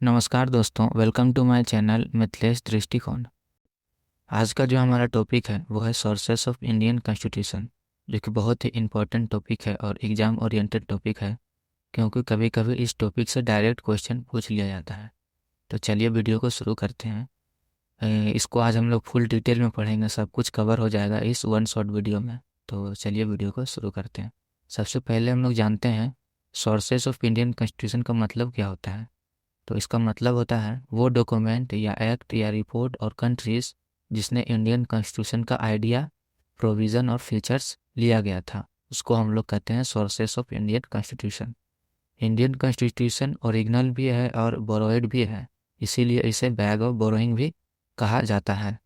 नमस्कार दोस्तों, welcome to my channel Mithilesh Drishtikon. आज का जो हमारा टॉपिक है वो है सोर्सेस ऑफ इंडियन कॉन्स्टिट्यूशन, जो कि बहुत ही इम्पोर्टेंट टॉपिक है और एग्ज़ाम ओरिएंटेड टॉपिक है, क्योंकि कभी कभी इस टॉपिक से डायरेक्ट क्वेश्चन पूछ लिया जाता है। तो चलिए वीडियो को शुरू करते हैं। इसको आज हम लोग फुल डिटेल में पढ़ेंगे, सब कुछ कवर हो जाएगा इस वन शॉर्ट वीडियो में। तो चलिए वीडियो को शुरू करते हैं। सबसे पहले हम लोग जानते हैं सोर्सेस ऑफ इंडियन कॉन्स्टिट्यूशन का मतलब क्या होता है। तो इसका मतलब होता है वो डॉक्यूमेंट या एक्ट या रिपोर्ट और कंट्रीज जिसने इंडियन कॉन्स्टिट्यूशन का आइडिया, प्रोविज़न और फीचर्स लिया गया था, उसको हम लोग कहते हैं sources of Indian constitution. Indian constitution original भी है और बोरोइड भी है, इसीलिए इसे बैग ऑफ बोरोइंग भी कहा जाता है।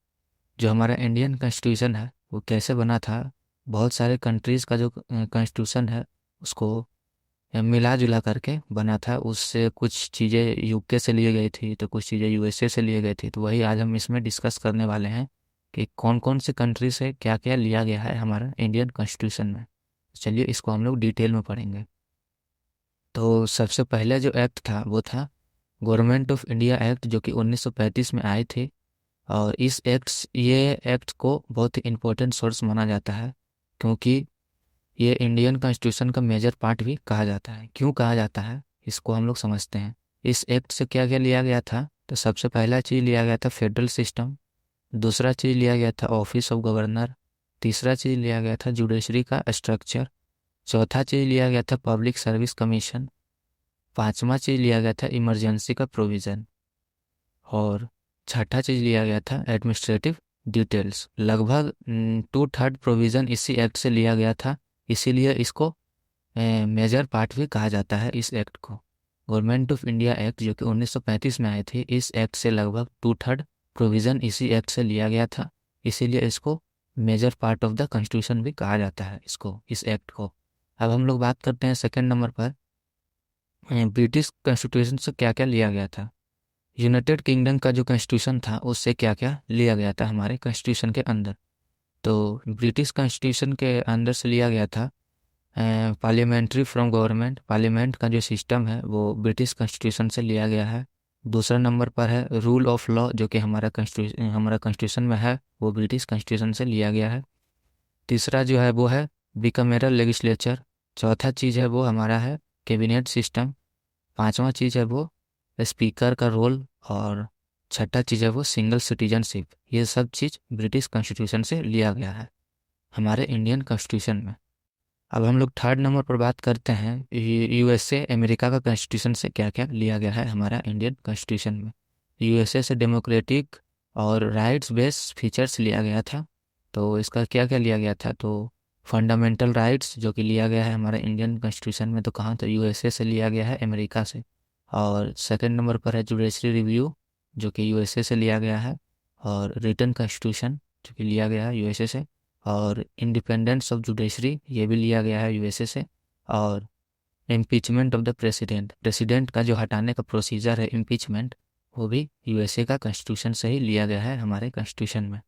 जो हमारा इंडियन कॉन्स्टिट्यूशन है वो कैसे बना था, बहुत सारे कंट्रीज़ का जो कॉन्स्टिट्यूशन है उसको मिला जुला करके बना था। उससे कुछ चीज़ें यूके से लिए गई थी तो कुछ चीज़ें यूएसए से लिए गई थी। तो वही आज हम इसमें डिस्कस करने वाले हैं कि कौन कौन से कंट्री से क्या क्या लिया गया है हमारा इंडियन कॉन्स्टिट्यूशन में। चलिए इसको हम लोग डिटेल में पढ़ेंगे। तो सबसे पहले जो एक्ट था वो था गवर्नमेंट ऑफ इंडिया एक्ट, जो कि 1935 में आई थी। और ये एक्ट को बहुत ही इम्पोर्टेंट सोर्स माना जाता है, क्योंकि ये इंडियन कॉन्स्टिट्यूशन का मेजर पार्ट भी कहा जाता है। क्यों कहा जाता है इसको हम लोग समझते हैं। इस एक्ट से क्या क्या लिया गया था, तो सबसे पहला चीज़ लिया गया था फेडरल सिस्टम। दूसरा चीज़ लिया गया था ऑफिस ऑफ गवर्नर। तीसरा चीज़ लिया गया था जुडिशरी का स्ट्रक्चर। चौथा चीज़ लिया गया था पब्लिक सर्विस कमीशन। पांचवा चीज़ लिया गया था इमरजेंसी का प्रोविज़न। और छठा चीज़ लिया गया था एडमिनिस्ट्रेटिव डिटेल्स। लगभग 2/3 प्रोविज़न इसी एक्ट से लिया गया था, इसीलिए इसको मेजर पार्ट भी कहा जाता है इस एक्ट को। गवर्नमेंट ऑफ इंडिया एक्ट, जो कि 1935 में आई थी, इस एक्ट से लगभग 2/3 प्रोविज़न इसी एक्ट से लिया गया था, इसीलिए इसको major part of the constitution भी कहा जाता है इसको, इस एक्ट को। अब हम लोग बात करते हैं सेकंड नंबर पर ब्रिटिश कॉन्स्टिट्यूशन से क्या क्या लिया गया था। यूनाइटेड किंगडम का जो कॉन्स्टिट्यूशन था उससे क्या क्या लिया गया था हमारे कॉन्स्टिट्यूशन के अंदर। तो ब्रिटिश कॉन्स्टिट्यूशन के अंदर से लिया गया था पार्लियामेंट्री फ्रॉम गवर्नमेंट। पार्लियामेंट का जो सिस्टम है वो ब्रिटिश कॉन्स्टिट्यूशन से लिया गया है। दूसरा नंबर पर है रूल ऑफ लॉ, जो कि हमारा कॉन्स्टिट्यूशन में है, वो ब्रिटिश कॉन्स्टिट्यूशन से लिया गया है। तीसरा जो है वो है बिकमेरल लेजिस्लेचर। चौथा चीज़ है वो हमारा है कैबिनेट सिस्टम। पांचवा चीज़ है वो स्पीकर का रोल। और छठा चीज़ है वो सिंगल सिटीजनशिप। ये सब चीज़ ब्रिटिश कॉन्स्टिट्यूशन से लिया गया है हमारे इंडियन कॉन्स्टिट्यूशन में। अब हम लोग थर्ड नंबर पर बात करते हैं यूएसए अमेरिका का कॉन्स्टिट्यूशन से क्या क्या लिया गया है हमारा इंडियन कॉन्स्टिट्यूशन में। यूएसए से डेमोक्रेटिक और राइट्स बेस्ड फीचर्स लिया गया था। तो इसका क्या क्या लिया गया था, तो फंडामेंटल राइट्स जो कि लिया गया है हमारे इंडियन कॉन्स्टिट्यूशन में, तो कहाँ, तो यूएसए से लिया गया है, अमेरिका से। और सेकंड नंबर पर है जुडिशरी रिव्यू, जो कि यूएसए से लिया गया है। और रिटन कॉन्स्टिट्यूशन, जो कि लिया गया है यूएसए से। और इंडिपेंडेंस ऑफ जुडिशरी, ये भी लिया गया है यूएसए से। और impeachment of the president, president का जो हटाने का प्रोसीजर है इम्पीचमेंट, वो भी यूएसए का कॉन्स्टिट्यूशन से ही लिया गया है हमारे कॉन्स्टिट्यूशन में।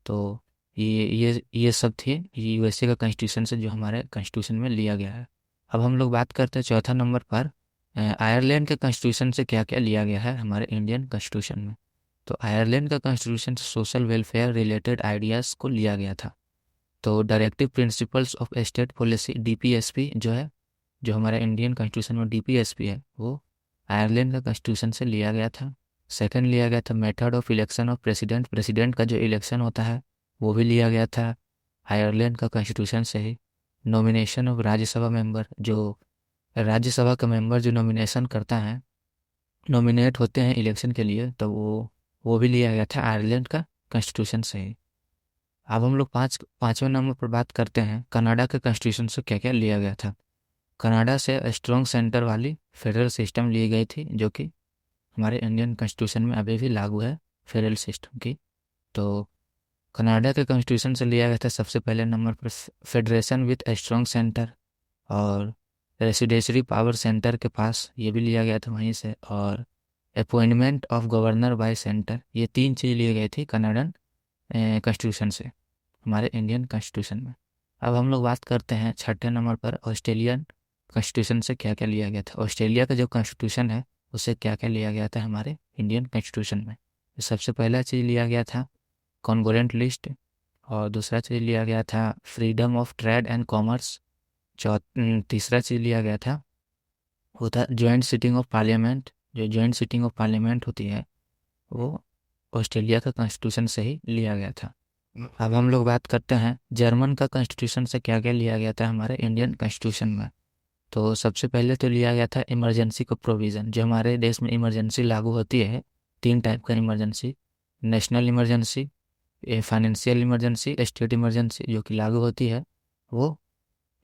तो ये सब थे यूएसए का कॉन्स्टिट्यूशन से जो हमारे कॉन्स्टिट्यूशन में लिया गया है। अब हम लोग बात करते हैं चौथा नंबर पर आयरलैंड के कॉन्स्टिट्यूशन से क्या क्या लिया गया है हमारे इंडियन कॉन्स्टिट्यूशन में। तो आयरलैंड का कॉन्स्टिट्यूशन से सोशल वेलफेयर रिलेटेड आइडियाज़ को लिया गया था। तो directive principles of state policy DPSP जो है, जो हमारा इंडियन कॉन्स्टिट्यूशन में डीपीएसपी है, वो आयरलैंड का कॉन्स्टिट्यूशन से लिया गया था। सेकंड लिया गया था method of election of president, president का जो इलेक्शन होता है वो भी लिया गया था आयरलैंड का कॉन्स्टिट्यूशन से ही। नॉमिनेशन ऑफ राज्यसभा मेंबर, जो राज्यसभा का मेंबर जो नॉमिनेशन करता है, नॉमिनेट होते हैं इलेक्शन के लिए, तो वो भी लिया गया था आयरलैंड का कॉन्स्टिट्यूशन से ही। अब हम लोग पाँचवें नंबर पर बात करते हैं कनाडा के कॉन्स्टिट्यूशन से क्या क्या लिया गया था। कनाडा से स्ट्रॉन्ग सेंटर वाली फेडरल सिस्टम ली गई थी, जो कि हमारे इंडियन कॉन्स्टिट्यूशन में अभी भी लागू है फेडरल सिस्टम की। तो कनाडा के कॉन्स्टिट्यूशन से लिया गया था सबसे पहले नंबर पर फेडरेशन विथ स्ट्रॉन्ग सेंटर। और रेसिडेंशियरी पावर सेंटर के पास, ये भी लिया गया था वहीं से। और appointment of governor bye centre, ये तीन चीज़ ली गई थी कनाडन कॉन्स्टिट्यूशन से हमारे इंडियन कॉन्स्टिट्यूशन में। अब हम लोग बात करते हैं छठे नंबर पर ऑस्ट्रेलियन कॉन्स्टिट्यूशन से क्या क्या लिया गया था। ऑस्ट्रेलिया का जो कॉन्स्टिट्यूशन है उसे क्या क्या लिया गया था हमारे इंडियन कॉन्स्टिट्यूशन में। सबसे पहला चीज़ लिया गया था कॉन्ग्रुएंट लिस्ट, और दूसरा चीज़ लिया गया था freedom of trade and commerce. तीसरा चीज़ लिया गया था वो था जॉइंट सिटिंग ऑफ पार्लियामेंट। जो जॉइंट सिटिंग ऑफ पार्लियामेंट होती है वो ऑस्ट्रेलिया का कॉन्स्टिट्यूशन से ही लिया गया था। अब हम लोग बात करते हैं जर्मन का कॉन्स्टिट्यूशन से क्या क्या लिया गया था हमारे इंडियन कॉन्स्टिट्यूशन में। तो सबसे पहले तो लिया गया था इमरजेंसी का प्रोविज़न। जो हमारे देश में इमरजेंसी लागू होती है, 3 टाइप का emergency, national emergency, financial emergency, state emergency, जो कि लागू होती है वो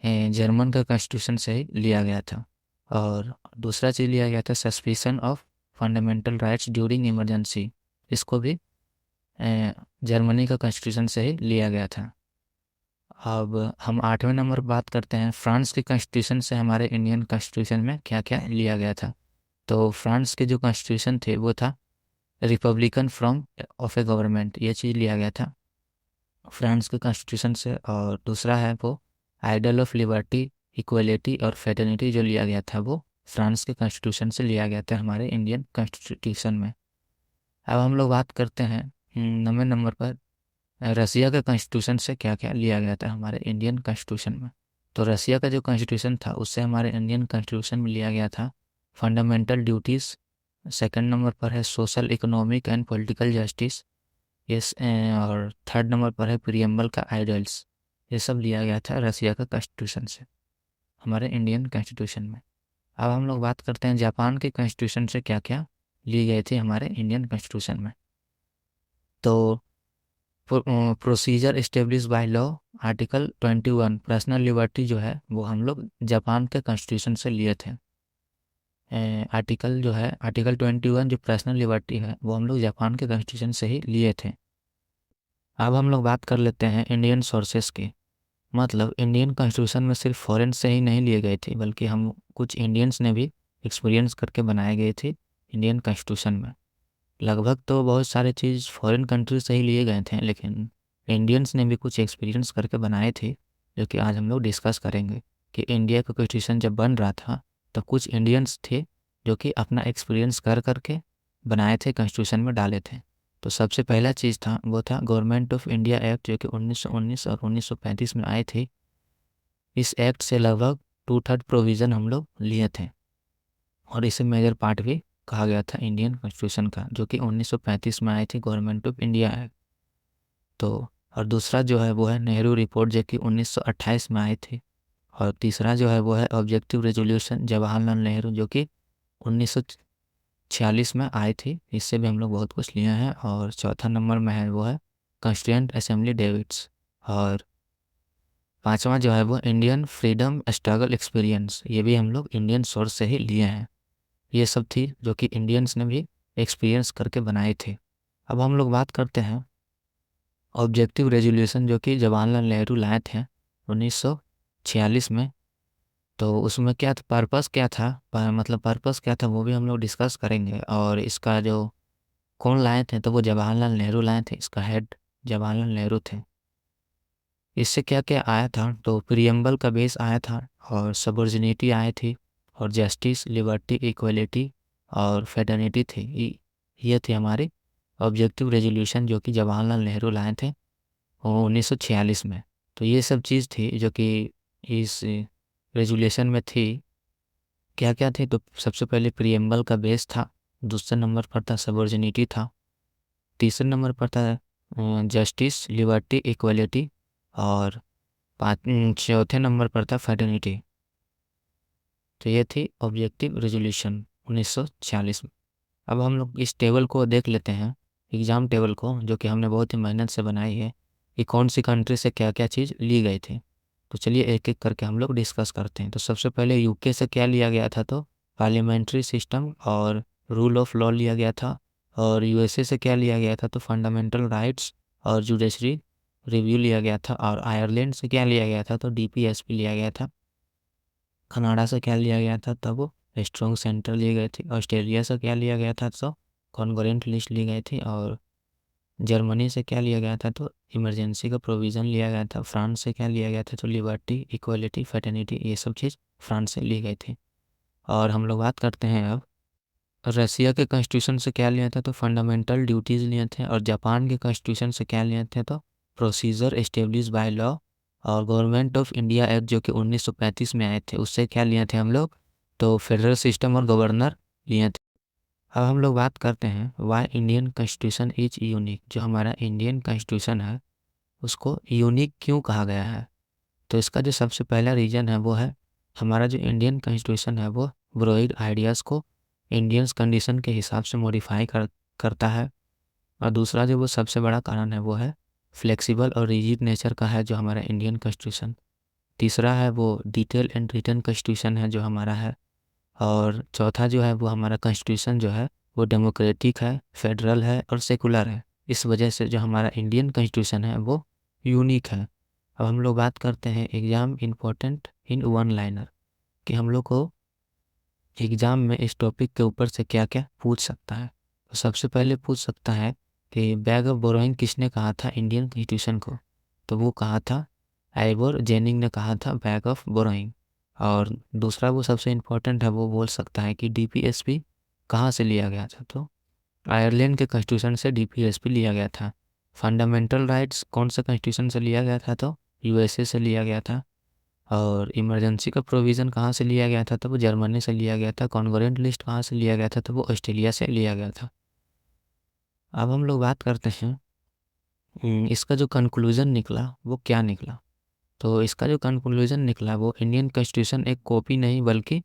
जर्मन का कॉन्स्टिट्यूशन से ही लिया गया था। और दूसरा चीज़ लिया गया था suspension of fundamental rights during emergency. इसको भी जर्मनी का कॉन्स्टिट्यूशन से ही लिया गया था। अब हम 8वें नंबर पर बात करते हैं फ्रांस के कॉन्स्टिट्यूशन से हमारे इंडियन कॉन्स्टिट्यूशन में क्या क्या लिया गया था। तो फ्रांस के जो कॉन्स्टिट्यूशन थे वो था Republican from of A government, ये चीज़ लिया गया था फ्रांस के कॉन्स्टिट्यूशन से। और दूसरा है वो आइडल ऑफ लिबर्टी, इक्वलिटी और फेटर्निटी, जो लिया गया था वो फ्रांस के कॉन्स्टिट्यूशन से लिया गया था हमारे इंडियन कॉन्स्टिट्यूशन में। अब हम लोग बात करते हैं 9वें नंबर पर रसिया के कॉन्स्टिट्यूशन से क्या क्या लिया गया था हमारे इंडियन कॉन्स्टिट्यूशन में। तो रसिया का जो कॉन्स्टिट्यूशन था उससे हमारे इंडियन कॉन्स्टिट्यूशन में लिया गया था फंडामेंटल ड्यूटीज़। सेकंड नंबर पर है social, economic and political justice. Yes. और थर्ड नंबर पर है प्रियम्बल का आइडल्स। ये सब लिया गया था रसिया का कॉन्स्टिट्यूशन से हमारे इंडियन कॉन्स्टिट्यूशन में। अब हम लोग बात करते हैं जापान के कॉन्स्टिट्यूशन से क्या क्या लिए गए थे हमारे इंडियन कॉन्स्टिट्यूशन में। तो procedure establish by law, article 21 personal liberty जो है वो हम लोग जापान के कॉन्स्टिट्यूशन से लिए थे। आर्टिकल जो है आर्टिकल 21 जो पर्सनल लिबर्टी है वो हम लोग जापान के कॉन्स्टिट्यूशन से ही लिए थे। अब हम लोग बात कर लेते हैं इंडियन सोर्सेस की। मतलब इंडियन कॉन्स्टिट्यूशन में सिर्फ फॉरेन से ही नहीं लिए गए थे, बल्कि हम कुछ इंडियंस ने भी एक्सपीरियंस करके बनाए गए थे इंडियन कॉन्स्टिट्यूशन में। लगभग तो बहुत सारे चीज़ फॉरेन कंट्री से ही लिए गए थे, लेकिन इंडियंस ने भी कुछ एक्सपीरियंस करके बनाए थे, जो कि आज हम लोग डिस्कस करेंगे कि इंडिया का कॉन्स्टिट्यूशन जब बन रहा था तो कुछ इंडियंस थे जो कि अपना एक्सपीरियंस कर करके बनाए थे, कॉन्स्टिट्यूशन में डाले थे। तो सबसे पहला चीज़ था वो था गवर्नमेंट ऑफ इंडिया एक्ट, जो कि 1919 और 1935 में आए थे। इस एक्ट से लगभग 2/3 प्रोविज़न हम लोग लिए थे और इसे मेजर पार्ट भी कहा गया था इंडियन कॉन्स्टिट्यूशन का, जो कि 1935 में आई थी गवर्नमेंट ऑफ इंडिया एक्ट। तो और दूसरा जो है वो है नेहरू रिपोर्ट, जो कि 1928 में आई थी। और तीसरा जो है वो है ऑब्जेक्टिव रेजोल्यूशन जवाहरलाल नेहरू, जो कि 1946 में आई थी। इससे भी हम लोग बहुत कुछ लिए हैं। और चौथा नंबर में है वो है कॉन्स्टिट्यूएंट असेंबली डेविड्स। और पांचवा जो है वो इंडियन फ्रीडम स्ट्रगल एक्सपीरियंस, ये भी हम लोग इंडियन सोर्स से ही लिए हैं। ये सब थी जो कि इंडियंस ने भी एक्सपीरियंस करके बनाए थे। अब हम लोग बात करते हैं ऑब्जेक्टिव रेजोल्यूशन, जो कि जवाहरलाल नेहरू लाए थे 1946 में। तो उसमें क्या था, पर्पस क्या था, मतलब पर्पस क्या था वो भी हम लोग डिस्कस करेंगे। और इसका जो कौन लाए थे तो वो जवाहरलाल नेहरू लाए थे, इसका हेड जवाहरलाल नेहरू थे। इससे क्या क्या आया था, तो प्रियम्बल का बेस आया था, और सबॉर्डिनेटी आई थी, और जस्टिस, लिबर्टी, इक्वलिटी और फेडरनिटी थी। ये थी हमारी ऑब्जेक्टिव रेजोल्यूशन, जो कि जवाहरलाल नेहरू लाए थे 1946 में। तो ये सब चीज़ थी जो कि इस रेजोल्यूशन में थी। क्या क्या थी, तो सबसे पहले प्रियम्बल का बेस था, दूसरे नंबर पर था सबॉर्डिनेटी था, तीसरे नंबर पर था जस्टिस, लिबर्टी, इक्वलिटी, और चौथे नंबर पर था फेडरनिटी। तो ये थी ऑब्जेक्टिव रेजोल्यूशन 1946 में। अब हम लोग इस टेबल को देख लेते हैं, एग्ज़ाम टेबल को, जो कि हमने बहुत ही मेहनत से बनाई है कि कौन सी कंट्री से क्या क्या चीज़ ली गई थी। तो चलिए एक एक करके हम लोग डिस्कस करते हैं। तो सबसे पहले यूके से क्या लिया गया था, तो पार्लियामेंट्री सिस्टम और रूल ऑफ लॉ लिया गया था। और यूएसए से क्या लिया गया था, तो फंडामेंटल राइट्स और जुडिशरी रिव्यू लिया गया था। और आयरलैंड से क्या लिया गया था, तो डीपीएसपी लिया गया था। कनाडा से क्या लिया गया था, तब वो स्ट्रॉन्ग सेंटर लिए गए थे। ऑस्ट्रेलिया से क्या लिया गया था, तो कॉन्ग्रुएंट लिस्ट ली गई थी। और जर्मनी से क्या लिया गया था, तो इमरजेंसी का प्रोविज़न लिया गया था। फ्रांस से क्या लिया गया था, तो लिबर्टी, इक्वलिटी, फेटर्निटी, ये सब चीज़ फ्रांस से ली गई थी। और हम लोग बात करते हैं अब रसिया के कॉन्स्टिट्यूशन से क्या लिए थे तो फंडामेंटल ड्यूटीज़ लिए थे, और जापान के कॉन्स्टिट्यूशन से क्या लिए थे तो प्रोसीजर एस्टेब्लिश बाय लॉ, और गवर्नमेंट ऑफ इंडिया एक्ट जो कि 1935 में आए थे उससे क्या लिए थे हम लोग तो फेडरल सिस्टम और गवर्नर लिए थे। अब हम लोग बात करते हैं why Indian constitution is unique. जो हमारा इंडियन कॉन्स्टिट्यूशन है उसको यूनिक क्यों कहा गया है, तो इसका जो सबसे पहला रीज़न है वो है हमारा जो इंडियन कॉन्स्टिट्यूशन है वो ब्रोइड आइडियाज़ को इंडियंस कंडीशन के हिसाब से मॉडिफाई करता है। और दूसरा जो वो सबसे बड़ा कारण है वो है फ्लेक्सिबल और रिजिड नेचर का है जो हमारा इंडियन कॉन्स्टिट्यूशन। तीसरा है वो डिटेल एंड रिटन कॉन्स्टिट्यूशन है जो हमारा है। और चौथा जो है वो हमारा कॉन्स्टिट्यूशन जो है वो डेमोक्रेटिक है, फेडरल है और सेकुलर है। इस वजह से जो हमारा इंडियन कॉन्स्टिट्यूशन है वो यूनिक है। अब हम लोग बात करते हैं exam important in one liner, कि हम लोग को एग्ज़ाम में इस टॉपिक के ऊपर से क्या क्या पूछ सकता है। तो सबसे पहले पूछ सकता है कि बैग ऑफ बोरोइंग किसने कहा था इंडियन कॉन्स्टिट्यूशन को, तो वो कहा था आइवोर जेनिंग ने कहा था बैग ऑफ बोरोइंग। और दूसरा वो सबसे इम्पोर्टेंट है, वो बोल सकता है कि डीपीएसपी कहाँ से लिया गया था, तो आयरलैंड के कॉन्स्टिट्यूशन से डीपीएसपी लिया गया था। फंडामेंटल राइट्स कौन सा कॉन्स्टिट्यूशन से लिया गया था, तो यूएसए से लिया गया था। और इमरजेंसी का प्रोविज़न कहाँ से लिया गया था, तो वो जर्मनी से लिया गया था। कॉन्करेंट लिस्ट कहाँ से लिया गया था, तो वो ऑस्ट्रेलिया से लिया गया था। अब हम लोग बात करते हैं इसका जो कंक्लूज़न निकला वो क्या निकला। तो इसका जो कंक्लूज़न निकला वो इंडियन कॉन्स्टिट्यूशन एक कॉपी नहीं बल्कि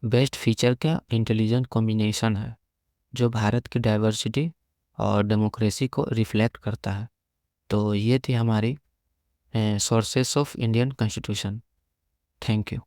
बेस्ट फीचर का इंटेलिजेंट कॉम्बिनेशन है जो भारत की डाइवर्सिटी और डेमोक्रेसी को रिफ्लेक्ट करता है। तो ये थी हमारी sources of Indian constitution. Thank you.